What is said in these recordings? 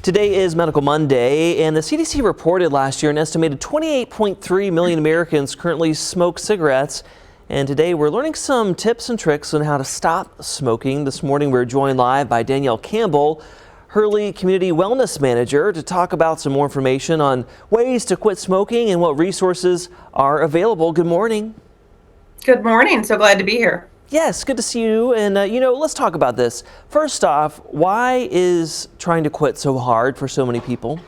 Today is Medical Monday, and the CDC reported last year an estimated 28.3 million Americans currently smoke cigarettes. And today we're learning some tips and tricks on how to stop smoking. This morning we're joined live by Danielle Campbell, Hurley Community Wellness Manager, to talk about some more information on ways to quit smoking and what resources are available. Good morning. Good morning. So glad to be here. Yes, good to see you. And, let's talk about this. First off, why is trying to quit so hard for so many people?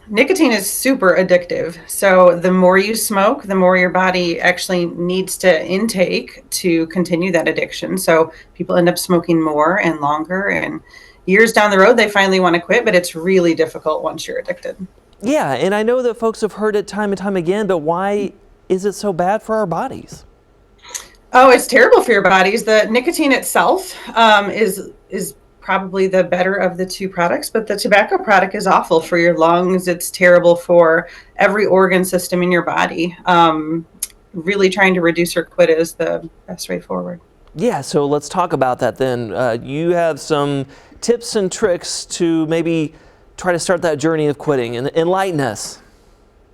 Nicotine is super addictive. So the more you smoke, the more your body actually needs to intake to continue that addiction. So people end up smoking more and longer, and years down the road, they finally want to quit, but it's really difficult once you're addicted. Yeah, and I know that folks have heard it time and time again, but why is it so bad for our bodies? Oh, it's terrible for your bodies. The nicotine itself is probably the better of the two products, but the tobacco product is awful for your lungs. It's terrible for every organ system in your body. Really trying to reduce or quit is the best way forward. Yeah, so let's talk about that then. You have some tips and tricks to maybe try to start that journey of quitting and enlighten us.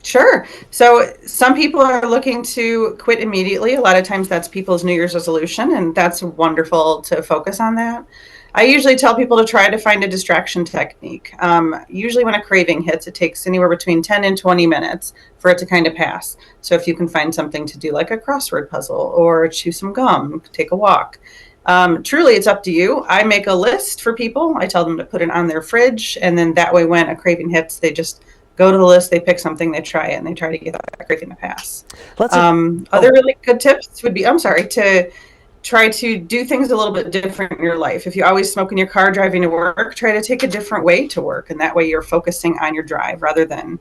Sure. So some people are looking to quit immediately. A lot of times that's people's New Year's resolution, and that's wonderful to focus on that. I usually tell people to try to find a distraction technique. Usually when a craving hits, it takes anywhere between 10 and 20 minutes for it to kind of pass. So if you can find something to do like a crossword puzzle or chew some gum, take a walk. Truly, it's up to you. I make a list for people. I tell them to put it on their fridge, and then that way when a craving hits, they just go to the list, they pick something, they try it, and they try to get that craving to pass. Other really good tips would be, to try to do things a little bit different in your life. If you always smoke in your car driving to work, try to take a different way to work, and that way you're focusing on your drive rather than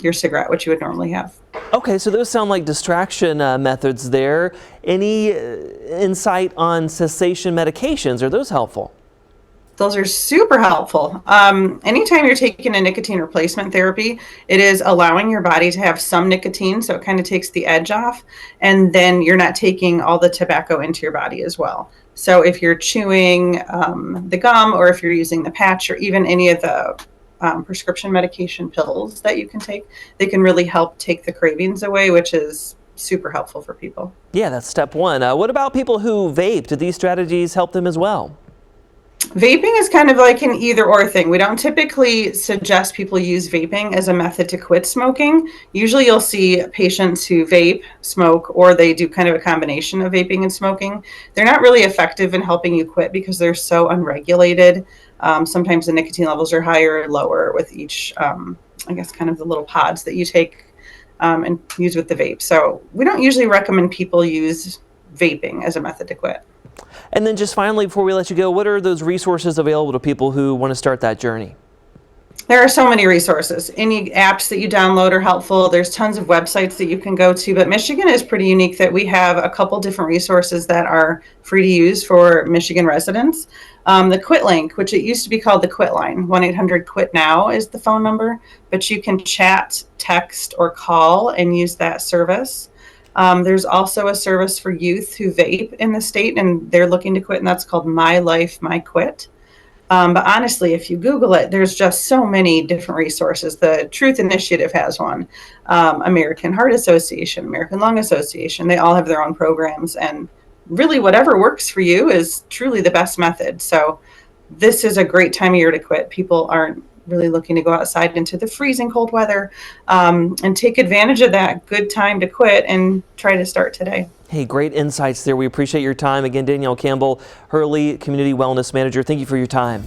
your cigarette, which you would normally have. Okay, so those sound like distraction methods there. Any insight on cessation medications? Are those helpful? Those are super helpful. Anytime you're taking a nicotine replacement therapy, it is allowing your body to have some nicotine, so it kind of takes the edge off, and then you're not taking all the tobacco into your body as well. So if you're chewing the gum, or if you're using the patch, or even any of the prescription medication pills that you can take, they can really help take the cravings away, which is super helpful for people. Yeah, that's step one. What about people who vape? Do these strategies help them as well? Vaping is kind of like an either or thing. We don't typically suggest people use vaping as a method to quit smoking. Usually you'll see patients who vape, smoke, or they do kind of a combination of vaping and smoking. They're not really effective in helping you quit because they're so unregulated. Sometimes the nicotine levels are higher or lower with each, kind of the little pods that you take and use with the vape. So we don't usually recommend people use vaping as a method to quit. And then just finally, before we let you go, what are those resources available to people who want to start that journey? There are so many resources. Any apps that you download are helpful. There's tons of websites that you can go to, but Michigan is pretty unique that we have a couple different resources that are free to use for Michigan residents. The Quit Link, which it used to be called the Quit Line, 1-800-QUIT-NOW is the phone number, but you can chat, text, or call and use that service. There's also a service for youth who vape in the state and they're looking to quit, and that's called My Life, My Quit. But honestly, if you Google it, there's just so many different resources. The Truth Initiative has one, American Heart Association, American Lung Association. They all have their own programs, and really whatever works for you is truly the best method. So this is a great time of year to quit. People aren't really looking to go outside into the freezing cold weather, and take advantage of that good time to quit and try to start today. Hey, great insights there. We appreciate your time. Again, Danielle Campbell, Hurley Community Wellness Manager. Thank you for your time.